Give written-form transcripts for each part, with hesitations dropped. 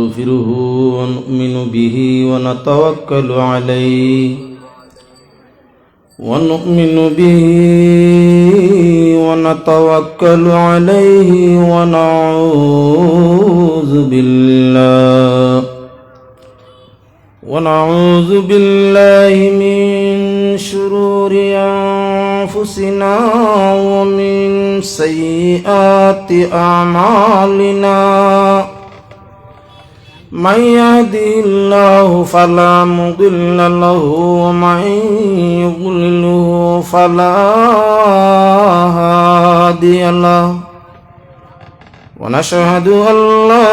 ونستغفره ونؤمن به ونتوكل عليه ونعوذ بالله من شرور أنفسنا ومن سيئات أعمالنا من يهده الله فلا مضل له ومن يضلله فلا هادي له ونشهد أن لا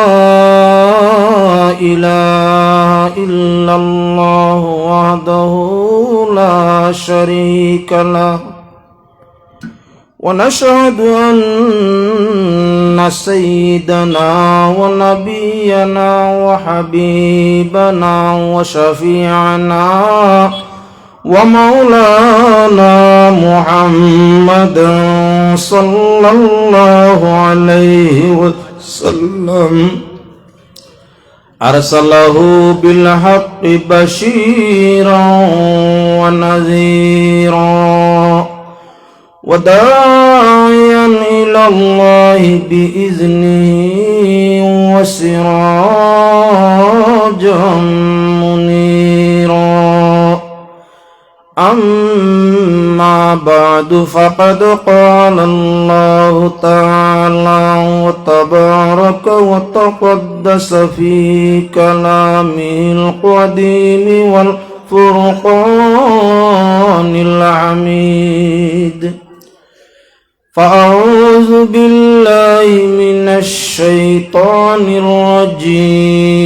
إله إلا الله وحده لا شريك له ونشهد أن سيدنا ونبينا وحبيبنا وشفيعنا ومولانا محمدا صلى الله عليه وسلم أرسله بالحق بشيرا ونذيرا وداعيا إلى الله بإذنه وسراجا منيرا أما بعد فقد قال الله تعالى وتبارك وتقدس في كلامه القديم والفرقان الحميد فأعوذ بالله من الشيطان الرجيم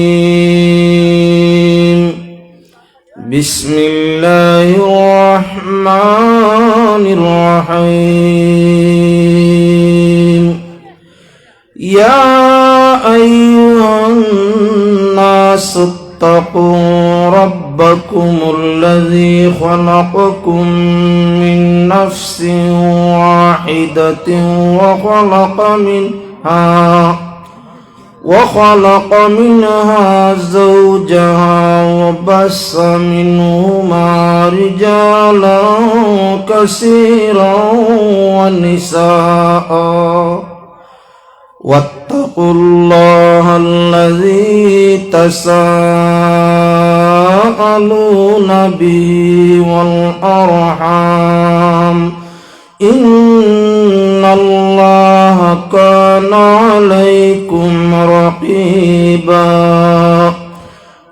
بسم الله الرحمن الرحيم يا أيها الناس اتقوا ربكم الذي خلقكم من نفس واحدة وخلق منها زوجها وبث منهما رجالا كثيرا ونساء واتقوا الله الذي تساءلون به والأرحام إن الله كان عليكم رقيبا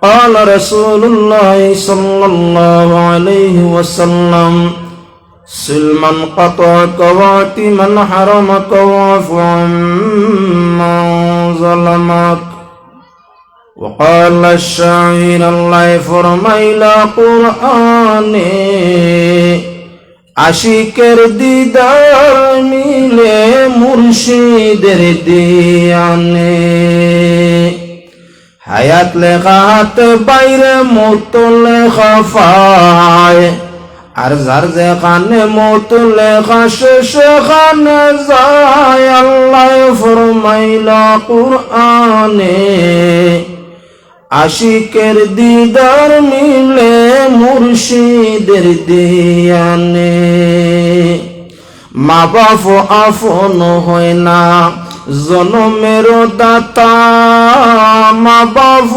قال رسول الله صلى الله عليه وسلم سل من قطعك واعط من حرمك واعف عمن ظلمك وقال الشاعر الله فرمائلا قرآনে আশিকের দিদার মিলে মুর্শিদের দিয়ানে হায়াত লেখা হাতে বাইরে মত লেখা ফায় আর যার যেখানে মত লেখা সেখানে যায় আল্লাহ ফরমাইলা কুরআনে আশিকের দিদার মিলে মুর্শিদের দিয়ানে মা বাপ আপন হয় না জনমের দাতা মা বাপ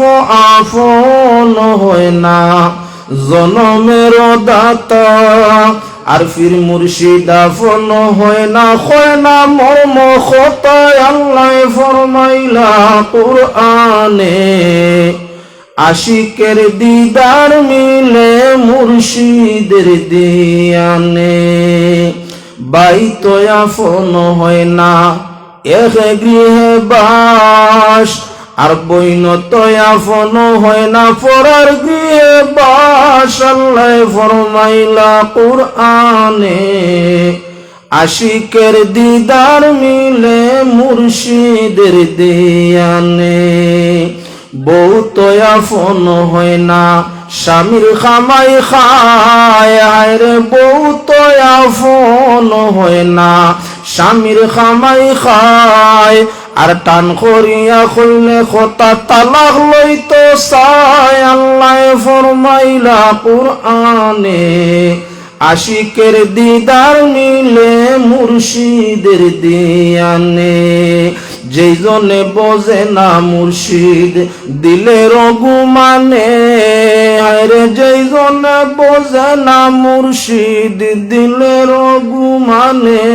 আপন হয় না জনমের দাতা আর ফির মুর্শিদ আপন হয় না মর্ম খতায় আল্লাহ ফরমাইলা কুরআনে আশিকের দিদার মিলে মুর্শিদের দিয়ানে বাইত আপন হয় না এক গৃহে বাস আর বইন তো আপন হয় না পরার গৃহে বাস আল্লাহ ফরমাইলা কুরআনে আশিকের দিদার মিলে মুর্শিদের দিয়ানে বউ তো আপন হয় না স্বামীর খামাই খায় আরে বউ তো আপন হয় না স্বামীর খামাই খায় আর টান করিয়া খুললে কথা তালাক লইতো চাই আল্লাহ ফরমাইলা কুরআনে আশিকের দিদার মিলে মুর্শিদের দিয়ানে যেই জনে বোঝে না মুর্শিদ দিলের গুমানে আরে যেই জনে বোঝে না মুর্শিদ দিলের গুমানে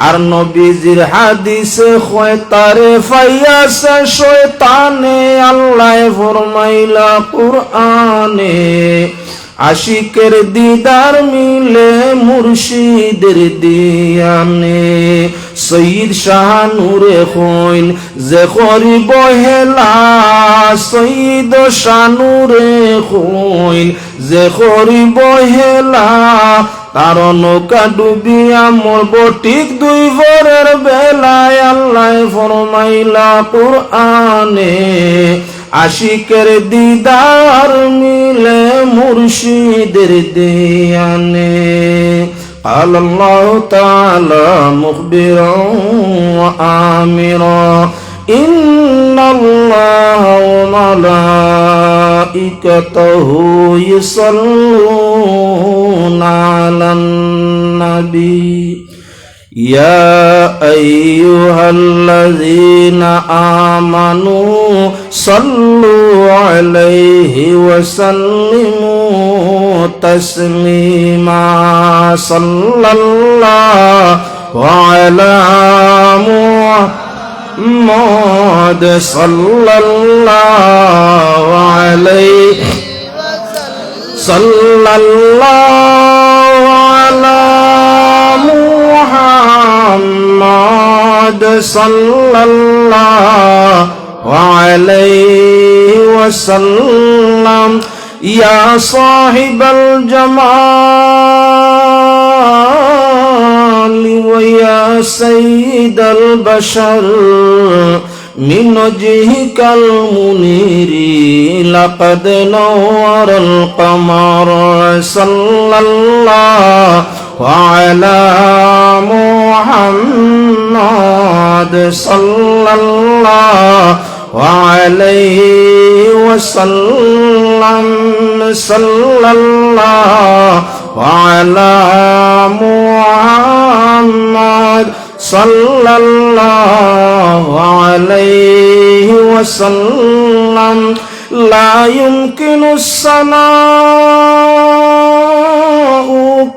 আর নবীজির হাদিসে হয় তারে ফাইয়াছে শয়তানে আল্লাহ ফরমাইলা কুরআনে আশিকের দিদার মিলে মুর্শিদের দিয়ানে সঈদ শাহ নূরে হইন যে করিব হেলা সঈদ শাহ নূরে হইন যে করিব হেলা তার নৌকা ডুবিয়া মরব ঠিক দুই ভোরের বেলায় আল্লাহ ফরমাইলা কুরআনে আশিকের দিদার মিলে মুর্শিদের দিয়ানে قال الله تعالى مخبرا وآمرا إن الله وملائكته يصلون على النبي يا أيها الذين آمنوا صلوا عليه وسلموا تسليما صلى الله على محمد صلى الله عليه صلى الله على محمد صلى الله عليه وسلم يا صاحب الجمال ويا سيد البشر من وجهك المنير لقد نور القمر صلى الله وعلى محمد صلى الله وعليه وسلم صلى الله وعلى محمد صلى الله عليه وسلم لا يمكن الثناء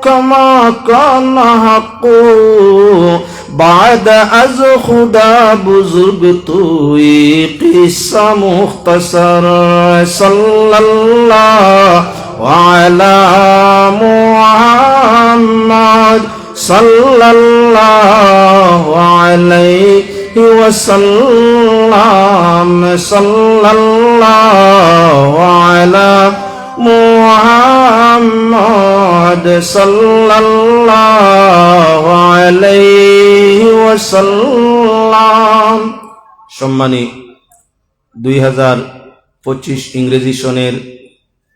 كما كان حقه بعد از خدا بزرگ توی قصہ مختصر صلی اللہ وعلى محمد صلى الله عليه وسلم صلى الله على محمد صلى الله عليه وسلم সম্মানী 2025 ইংরেজি সনের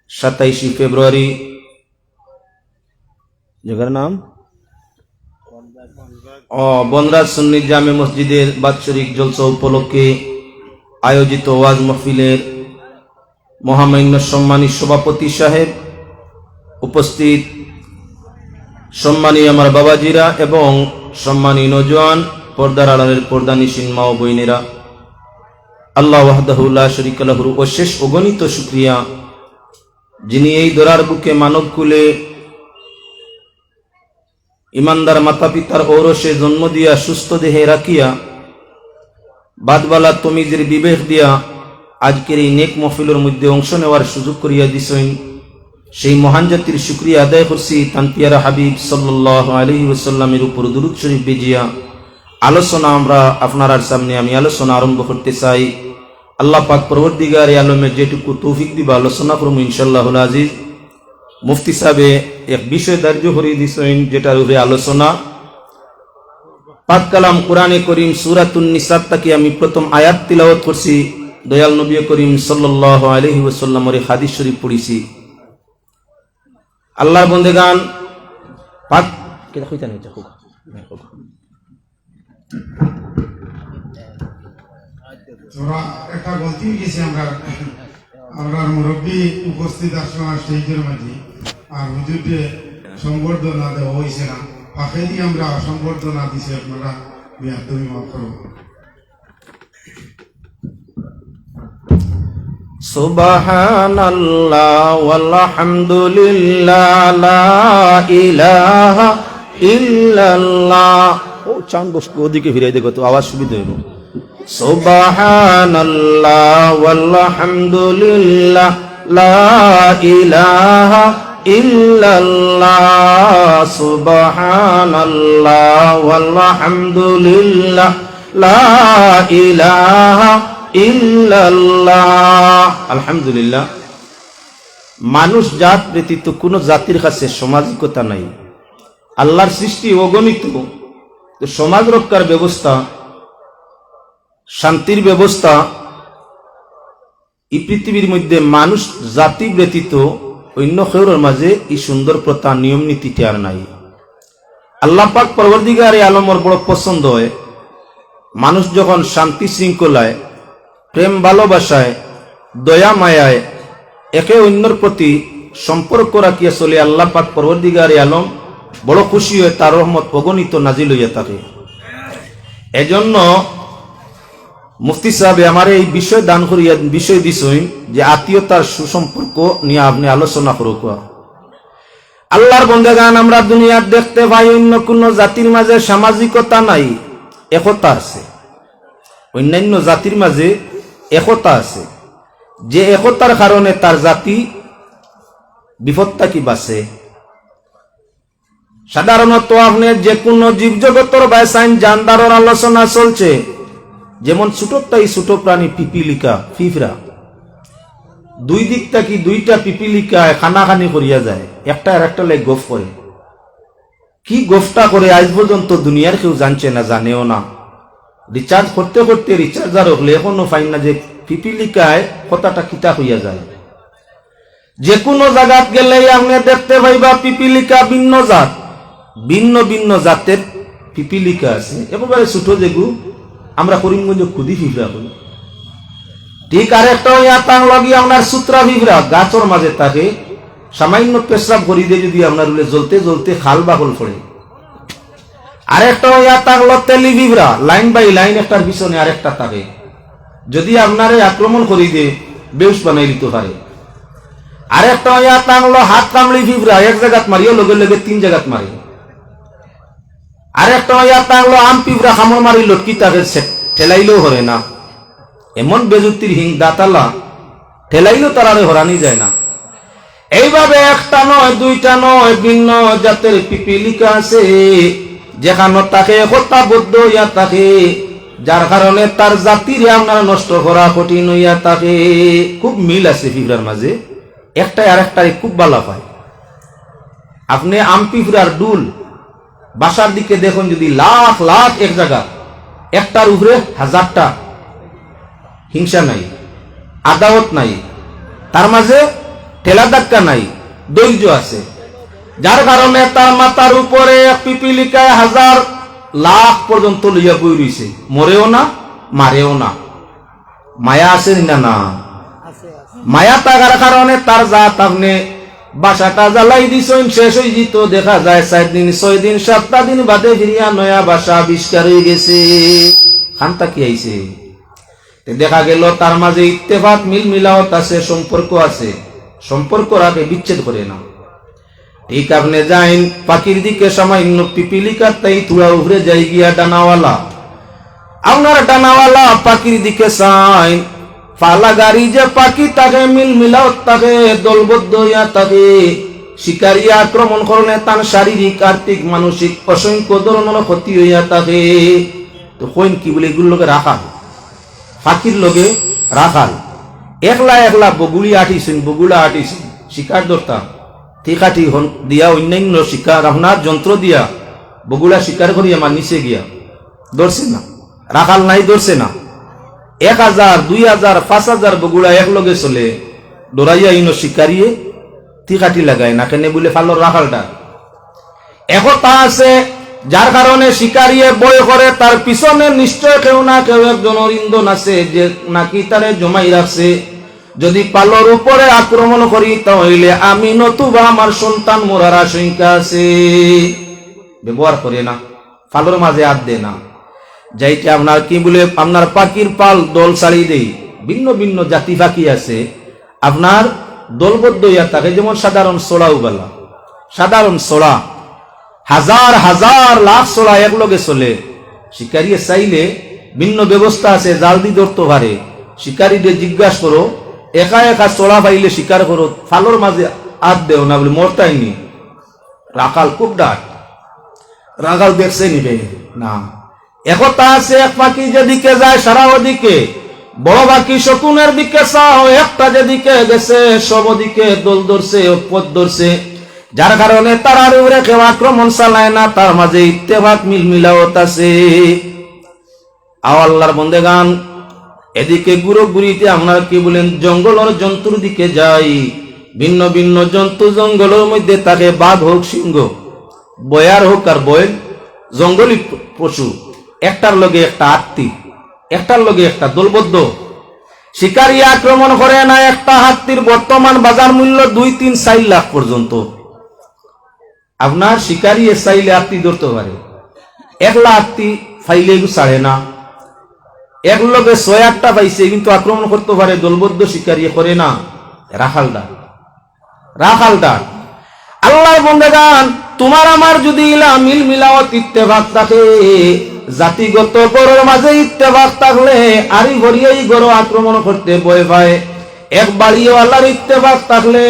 27 ফেব্রুয়ারি জায়গার নাম বনরাজ সুন্নি জামে মসজিদের বাৎসরিক জলসা উপলক্ষে আয়োজিত ওয়াজ মাহফিলের মহামান্য সম্মানী সভাপতি সাহেব, উপস্থিত সম্মানী আমার বাবাজিরা এবং সম্মানী নওজোয়ান পর্দার আড়ালের পর্দানিশীন মা ও বোনেরা, আল্লাহ ওয়াহদাহু লা শারীকা লাহুর অশেষ অগণিত শুকরিয়া, যিনি এই দরার বুকে মানবকুলে ইমানদার মাতা পিতার ঔরসে জন্ম দিয়া সুস্থ দেহে রাখিয়া বাদবালা তমিজের বিবেক দিয়া আজকের এই নেক মহফিলের মধ্যে অংশ নেওয়ার সুযোগ করিয়া দিছেন। সেই মহান জাতির শুকরিয়া আদায় করছি। তান পিয়ারা হাবিব সাল্লাল্লাহু আলাইহি ওয়াসাল্লামের উপর দুরূদ শরীফ বেজিয়া আলোচনা আমরা আপনার সামনে আমি আলোচনা আরম্ভ করতে চাই। আল্লাহ পাক পরবর্তীকার আলমে যেটুকু তৌফিক দিবা আলোচনা করবো ইনশাআল্লাহুল আজিজ। মুফতি সাহেবে এক বিষয় ধার্য করে দিছেন, যেটার উপরে আলোচনা পাক কালাম কোরআনে করিম সূরাতুন নিসা থেকে আমি প্রথম আয়াত তিলাওয়াত করছি। দয়াল নবী করিম সাল্লাল্লাহু আলাইহি ওয়াসাল্লামের হাদিস শরীফ পড়িছি। আল্লাহর বন্দেগান পাক কে কইতা নাই তোরা একটা গলতি হয়ে গেছে আমরা মুরব্বী উপস্থিত আসলাম স্টেজের মাঝে আর হুজুরকে সংবর্ধনা দেওয়া হয়েছে না পাখে দিয়ে আমরা সংবর্ধনা দিছি আপনারা তুমি মাফ করো সুবহানাল্লাহ ওয়ালহামদুলিল্লাহ লা ইলাহা ইল্লাল্লাহ। ও চান বসকে ওদিকে ফিরে দেখো তো আওয়াজ সুবিধা হইব। সুবহানাল্লাহ ওয়ালহামদুলিল্লাহ লা ইলাহা ইল্লাল্লাহ। সুবহানাল্লাহ ওয়ালহামদুলিল্লাহ লা ইলাহা ইল্লাল্লাহ। আলহামদুলিল্লাহ। মানুষ জাত ব্যতীত কোন জাতির কাছে সামাজিকতা নাই। আল্লাহর সৃষ্টি অগণিত, সমাজ রক্ষার ব্যবস্থা, শান্তির ব্যবস্থা এই পৃথিবীর মধ্যে মানুষ জাতি ব্যতীত অন্য কেউর মাঝে এই সুন্দর প্রথা নিয়ম নীতিটি আর নাই। আল্লাহ পাক পরবর্তীকারে আলমর বড় পছন্দ হয় মানুষ যখন শান্তি শৃঙ্খলায়, প্রেম ভালোবাসায়, দয়া মায়ায় একে অন্যর প্রতি সম্পর্ক রাখিয়া চলে আল্লাহ পাক পরবর্তীকারে আলম বড় খুশি হয়ে তার রহমত অগণিত নাজিল হইয়া থাকে। এজন্য মুফতি সাহেব আমার এই বিষয় দান করিয়া বিষয় দিছই যে আত্মীয়তার সুসম্পর্ক নিয়ে আপনি আলোচনা করুক। আল্লাহর বন্দেগান আমরা দুনিয়ার দেখতে পাই অন্য কোন জাতির মাঝে সামাজিকতা নাই, একতা আছে। অন্যান্য জাতির মাঝে একতা আছে, যে একতার কারণে তার জাতি বিপদটা কি বাঁচে। সাধারণত আপনি যে কোনো জীবজগতর বাইসাইন জানদারর আলোচনা চলছে, যেমন ছোটটাই ছোট প্রাণী পিপিলিকা ফিফরা, দুই দিক থেকে দুইটা পিপিলিকায় খানাখানি করিয়া যায়, একটা আর একটা লেগ গোফ করে। কি গোফটা করে আজ পর্যন্ত দুনিয়ার কেউ জানছে না, জানেও না। রিচার্জ করতে করতে রিচার্জার হলে এখনো ফাইন না যে পিপিলিকায় কথাটা কিতা হইয়া যায়। যে কোনো জায়গাত গেলে আপনি দেখতে পাইবা পিপিলিকা ভিন্ন জাত, ভিন্ন ভিন্ন জাতের পিপিলিকা আছে। একেবারে ছোট যেগু আমরা করিমগঞ্জ খুদি ফিফরা করি, ঠিক আরেকটা ইয়াতাং লাগি আপনার সুত্রা ফিফরা গাছর মাঝে থাকে, সামান্য পেশরাব করি দিয়ে যদি আপনার জ্বলতে জ্বলতে খাল বাকল পড়ে। আরেকটা ইয়াতাং তেলি ফিফরা লাইন বাই লাইন একটার পিছনে আরেকটা থাকে, যদি আপনারে আক্রমণ করি দিয়ে বেউস বানাই দিতে পারে। আরেকটা ইয়াতাং হাত কামড়ি ফিফরা এক জায়গাত মারিও লগে লগে তিন জায়গাত মারি। আরেকটা ইয়াতাং আম পিঁপড়া খামড় মারি লটকি তাকে ঠেলাইলেও হরে না। এমন বেজুতির হিং দাতালা ঠেলাইলেও তারারে হরানি যায় না। এইভাবে একটা নয় দুইটা নয় ভিন্ন জাতের পিপিলিকা আছে, যেখানে তাকে হত্যাবদ্ধ হইয়া থাকে, যার কারণে তার জাতির আপনার নষ্ট করা কঠিন হইয়া থাকে। খুব মিল আছে পিঁপড়ার মাঝে, একটাই আর একটাই খুব ভালো পায়। আপনি আম পিঁপড়ার ডুল বাসার দিকে দেখুন, যদি লাখ লাখ এক জায়গা, একটার উপরে হাজারটা, হিংসা নাই, আদাওয়াত নাই, তার মাঝে ঠেলা ধাক্কা নাই, ধৈর্য আছে। যার কারণে তার মাথার উপরে পিপিলিকায় হাজার লাখ পর্যন্ত লইয়া বই রইছে, মরেও না মারেও না। মায়া আছে না? না, মায়া থাকার কারণে তার জাত আপনি বাসাটা জ্বালাই দিছেন, শেষ হয়ে যেত দেখা যায় 4 দিন 6 দিন 7 দিন বাদে ফিরিয়া নয়া বাসা আবিষ্কার হয়ে গেছে। খান্তা কি আইছে, দেখা গেল তার মাঝে ইত্তেফাক মিল মিলাওয়াত আছে, সম্পর্ক আছে, সম্পর্ক রাখে, বিচ্ছেদ করে না। ঠিক আপনি যাইন পাখির দিকে, সামান্য পিপিলিকার তাই তুড়া উপরে যাই গিয়া ডানাওয়ালা, আপনার ডানাওয়ালা পাখির দিকে চাইন, পালা গাড়ি যে পাখি তাকে মিল মিলাও তাকে দলবদ্ধ হইয়া থাকে, শিকারী আক্রমণ করলে তার শারীরিক আর্থিক মানসিক অসংখ্য ধরনের ক্ষতি হইয়া থাকে। তো কইন কি বলে এগুলো লোকে রাখাল, পাখির লোকে রাখাল। একলা একলা বগুড়ি আটিছেন, বগুড়া আটিছেন, শিকার ধরতাম ঠিকাঠি দিয়া অন্যান্য শিকার আপনার যন্ত্র দিয়া বগুড়া শিকার করিয়া আমার নিচে গিয়া ধরছে না, রাখাল নাই ধরছে না। 1000 2000 5000 বগুড়া এক লগে চলে ডরাইয়া ইনো শিকারিয়ে ঠিকাঠি লাগায় না কেন বলে ফালোর রাখালটা একতা আছে। যার কারণে শিকারিয়ে বয় করে তার পিছনে নিশ্চয় কেউ না কেউ একজন অরিন্দন আছে যে নাকি তারে জমাই রাখছে। যদি পালর উপরে আক্রমণ করি তাহলে আমি নতুবা আমার সন্তান মোরার আশঙ্কা আছে। ব্যবহার করে না, পালর মাঝে হাত দে না। যাইতে আপনার কি বলে আপনার পাখির পাল দল ছাড়ি দেই। ভিন্ন ভিন্ন জাতি পাখি আছে আপনার দলবদ্ধ ইয়া থাকে, যেমন সাধারণ সোড়া উবালা, সাধারণ সোড়া হাজার হাজার লাখ সোড়া একলগে চলে। শিকারী চাইলে ভিন্ন ব্যবস্থা আছে, জাল দিয়ে ধরতে পারে। শিকারীদের জিজ্ঞাসা করো, একা একা সোড়া পাইলে শিকার করো, ফালোর মাঝে হাত দেও না বলে মরতাইনি। রাখাল খুব ডাক, রাখাল দেখছে নিবে না। একতা আছে এক পাখি যেদিকে যায় সারা ওদিকে, বড় পাখি শকুনের দিকে চাও, একটা যেদিকে গেছে সব ওদিকে দোল ধরছে, পথ ধরছে। যার কারণে তারার উপরে কেউ আক্রমণ চালায় না, তার মাঝে ইত্তেফাক মিল মিলাওয়াত আছে। আল্লাহর বন্দেগান, এদিকে গুরু গুরিতে আমরা কি বলেন জঙ্গলের জন্তুর দিকে যাই। ভিন্ন ভিন্ন জন্তু জঙ্গলের মধ্যে থাকে, বাঘ হোক সিংহ, বয়ার হোক আর বয়, জঙ্গলি পশু, একটার লগে একটা হাত্তি, একটার লগে একটা দলবদ্ধ। শিকারী আক্রমণ করে না। একটা হাত্তির বর্তমান বাজার মূল্য 2-3-4 লাখ পর্যন্ত। আপনার শিকারী চাইলে হাত্তি ধরতে পারে, একলা হাত্তি ফাইলে ছাড়ে না। এক লগে 6-8টা পাইছে কিন্তু আক্রমণ করতে পারে, দলবদ্ধ শিকারী করে না। রাখালটা রাখালটা আল্লাহর বন্দেগান, তোমার আমার যদি মিল মিলাওয়াত ইত্তেফাক থাকে, জাতিগত গড়ের মাঝে ইত্তেফাক থাকলে আরি ভরিয়েই গড় আক্রমণ করতে ভয় পায়। এক বাড়িও আল্লাহর ইত্তেফাক থাকলে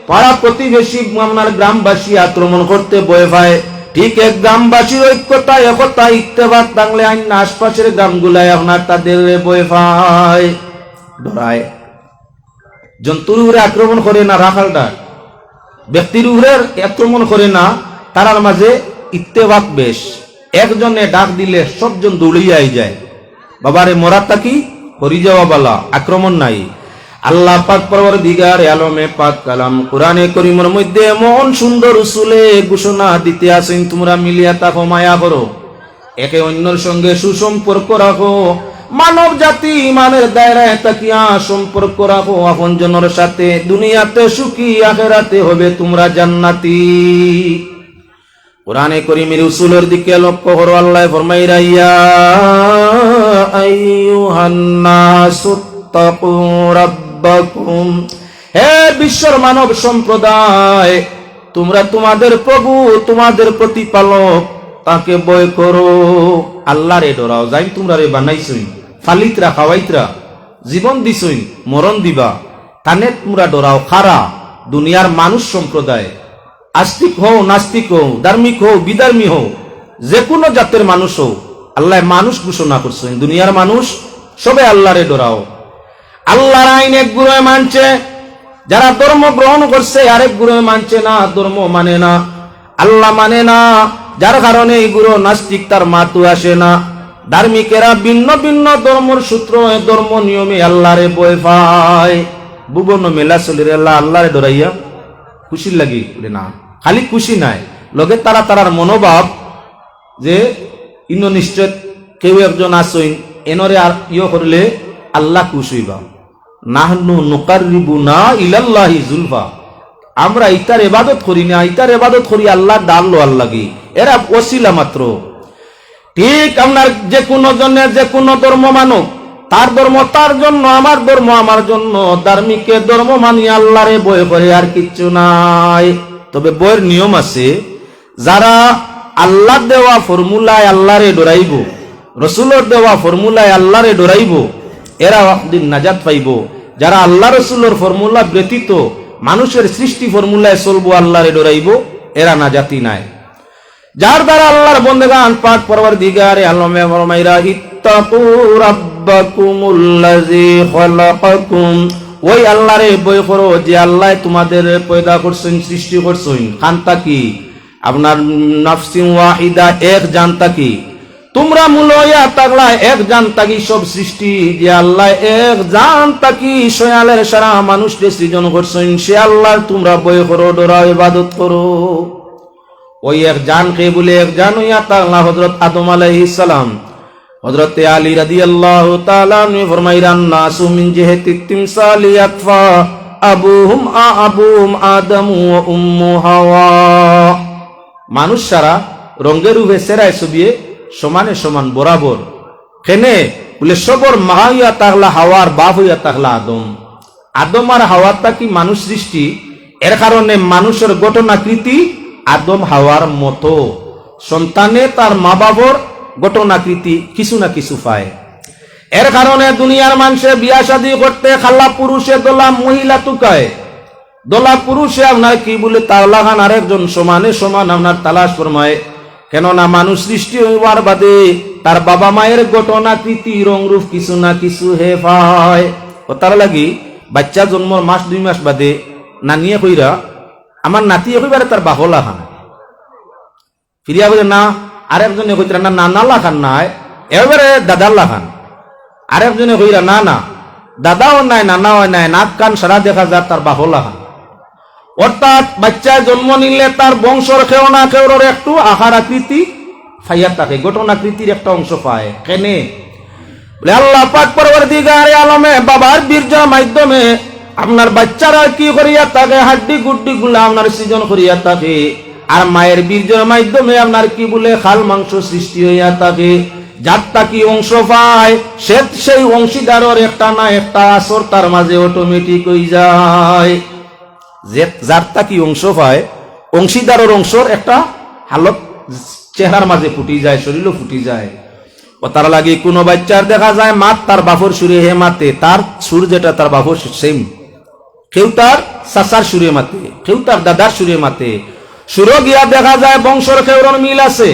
পাড়া প্রতিবেশী আপনার গ্রামবাসী আক্রমণ করতে ভয় পায়। ঠিক এক গ্রামবাসীর ঐক্যতা একতা ইত্তেফাক থাকলে আইন আশপাশের গ্রামগুলাই আপনার তাদের ভয় পায়, ডরায়। জন্তুর উপরে আক্রমণ করে না রাখালটা, ব্যক্তির উপরে আক্রমণ করে না। তারার মাঝে ইত্তেফাক বেশ। একজনে ডাক দিলে সবজন দৌড়িয়াই যায়। বাবারে মরাতা কি হরি যাওয়া বালা, আক্রমণ নাই। আল্লাহ পাক পরওয়ারদিগার আলমে পাক কালাম কোরআনে করিমের মধ্যে এমন সুন্দর উসুলে ঘোষণা দিতে আছেন, তোমরা মিলিয়া তাকো, মায়া করো, একে অন্যের সঙ্গে সুসম্পর্ক রাখো, মানব জাতি ইমানের দায়রায় তাকিয়া সম্পর্ক রাখো আপনজনের সাথে। দুনিয়াতে সুখী, আখিরাতে হবে তোমরা জান্নাতি। কোরআনে করিমের উসুলের দিকে লক্ষ্য করো। আল্লাহ ফরমাইরা, ইয়া আইয়ুহান নাসু তাকু রাব্বাকুম, হে বিশ্বর মানব সম্প্রদায়, তোমরা তোমাদের প্রভু, তোমাদের প্রতিপালক তাকে ভয় করো। আল্লাহরে ডরাও। যাই তোমরা রে বানাইছই, ফালিতরা খাওয়াইতরা, জীবন দিছই, মরণ দিবা, তানে তোমরা ডরাও। খারা দুনিয়ার মানুষ সম্প্রদায়, আস্তিক হও নাস্তিক হও, ধার্মিক হও বিধার্মী হও, যে কোনো জাতের মানুষ হও, আল্লাহ মানুষ ঘোষণা করছেন। দুনিয়ার মানুষ সবে আল্লাহরে ডরাও। আল্লাহর আইন এক গুরুয়ে মানছে, যারা ধর্ম গ্রহণ করছে আরেক গুরুয়ে মানছে না, ধর্ম মানে না, আল্লাহ মানে না। যার কারণে এই গুরু নাস্তিক, তার মাতু আসে না। ধার্মিকেরা ভিন্ন ভিন্ন ধর্মের সূত্র, ধর্ম নিয়মে আল্লাহরে ভয় পায়। ভুবন মেলা চলির আল্লাহরে ডরাইয়া খুশি লাগি না, খালি খুশি নাই, লগে তারা তারার মনোভাব যে ইন্ন নিশ্চয় কেউ একজন আসইন, এনরে আর ইয়ে করলে আল্লাহ খুশি হইবা। নাহনু নুকাররিবুনা ইলাল্লাহি যুলফা, আমরা ইতার ইবাদত করি না, ইতার ইবাদত করি আল্লাহ ডাললো আল্লাহ কি, এরা ওসিলা মাত্র। ঠিক আপনার যে কোনো জনের যে কোনো ধর্ম মানুক, তার ধর্ম তার জন্য, আমার ধর্ম আমার জন্য। ধার্মিকের ধর্ম মানি আল্লাহরে ভয় করে, আর কিচ্ছু নাই। তবে বইয়ের নিয়ম আছে, যারা আল্লাহ দেওয়া ফর্মুলায় আল্লাহরে ডরাইব, রসুলের দেওয়া ফর্মুলায় আল্লাহরে ডরাইব, এরা একদিন নাজাত পাইব। যারা আল্লাহ রসুলের ফর্মুলা ব্যতীত মানুষের সৃষ্টি ফর্মুলায় চলবো, আল্লাহরে ডরাইব, এরা নাজাতি নাই। যার দ্বারা আল্লাহর বন্দেগান পাক পরওয়ারদিগারে আলমে ফরমাইরা, ইত্তাকু রাব্বাকুমুল্লাযী খালাকাকুম, ওই আল্লাহরে ভয় করো যে আল্লাহ তোমাদের পয়দা করছেন, সৃষ্টি করছেন। খানতা কি আপনার নাফসিন ওয়াহিদা, এক জানতা কি, তোমরা মুলয়া তাগলা এক জানতা কি সব সৃষ্টি, যে আল্লাহ এক জানতা কি সয়ালের সারা মানুষকে সৃজন করছেন, সে আল্লাহ তোমরা ভয় করো, ডরাও, ইবাদত করো। ওই এক জান কে বলে এক জান হইয়া তাআলা হযরত আদম আলাইহিস সালাম। হযরত আলী রাদিয়াল্লাহু তাআলা আনহু ফরমাইলেন নাসু মিন জিহাতি তিমসালি ইয়াকফা আবুহুম আদম ওয়া উম্মু হাওয়া। মানুষ সারা রঙের রূপে সেরায় ছবিয়ে সমানে সমান বরাবর। কেনে বলে সবর মা হইয়া তাহলা হাওয়ার বাপ হইয়া তাহলা আদম। আদম আর হাওয়াটা কি মানুষ সৃষ্টি, এর কারণে মানুষের ঘটনাকৃতি আদম হাওয়ার মতো। সন্তানে তার মা বাবার ঘটনাকৃতি কিছু না কিছু পায়। এর কারণে দুনিয়ার মানুষে বিয়া শাদী করতে খাল্লা পুরুষে দোলা মহিলা তুকায়, দোলা পুরুষে আপনার কি বলে তাওলা খান আরেকজন সমানে সমান আপনার তালাশ ফরমায়। কেননা মানুষ সৃষ্টি হইবার বাদে তার বাবা মায়ের ঘটনাকৃতি রংরূপ কিছু না কিছু হে পায়। ও তার লাগি বাচ্চা জন্মর মাস 2 মাস বাদে নানিয়ে কইরা আমার নাতিয়ে কইবারে তার বাহলা খান ফিরিয়া বলে না, আরেকজনে কইরা না নানা লাখান নাই, এবারে দাদার লাখান। আরেকজনে কইরা না না দাদাও নাই নানাও নাই, নাক কান সারা দেখা যায় তার বাহলা খান। অর্থাৎ বাচ্চায় জন্ম নিলে তার বংশর কেউ না কেউর একটু আহার আকৃতি ফাইয়া থাকে, ঘটনাকৃতির একটা অংশ পায়। কেনে বলে আল্লাহ পাক পরবর্তীকারে আলমে বাবার বীর্যের মাধ্যমে আপনার বাচ্চারা কি করিয়া থাকে, হাড্ডি গুড্ডি গুলা আপনার সৃজন করিয়া থাকে। আর মায়ের বীর্যের মাধ্যমে আপনার কি বলে খাল মাংস সৃষ্টি হইয়া থাকে। যারটা কি অংশ পায় সেই অংশীদারের একটা না একটা আসর তার মাঝে অটোমেটিক হয়ে যায়। যারটা কি অংশ পায় অংশীদারের অংশর একটা হালত চেহারার মাঝে ফুটি যায়, শরীরও ফুটি যায়। ও তার লাগে কোনো বাচ্চার দেখা যায় মাত তার বাপর সুরে হে মাতে, তার সুর যেটা তার বাপর সেম। কেউ তার চাচার সুরে মাতে, কেউ তার দাদার সুরে মাতে। সুরও গিয়া দেখা যায় বংশর কেউরন মিল আছে।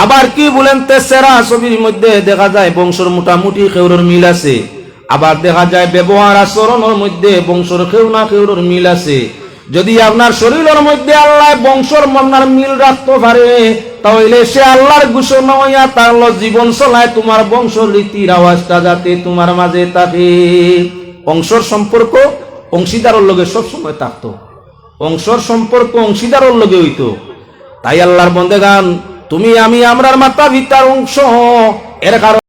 আবার কি বলেন তেসেরা ছবির মধ্যে দেখা যায় বংশর মোটামুটি কেউরর মিল আছে। আবার দেখা যায় ব্যবহার আচরণের মধ্যে বংশর কেউ না কেউরর মিল আছে। যদি আপনার শরীরের মধ্যে আল্লাহ বংশর আপনার মিল রাখতে পারে তাহলে সে আল্লাহর ঘোষণা হইয়া তার জীবন চলায় তোমার বংশর রীতির আওয়াজটা যাতে তোমার মাঝে থাকে। বংশর সম্পর্ক অংশীদারের লগে সবসময় থাকতো, অংশর সম্পর্ক অংশীদারের লগে হইতো। তাই আল্লাহর বন্দেগান তুমি আমি আমরার মাতা পিতার অংশ, এর কারণে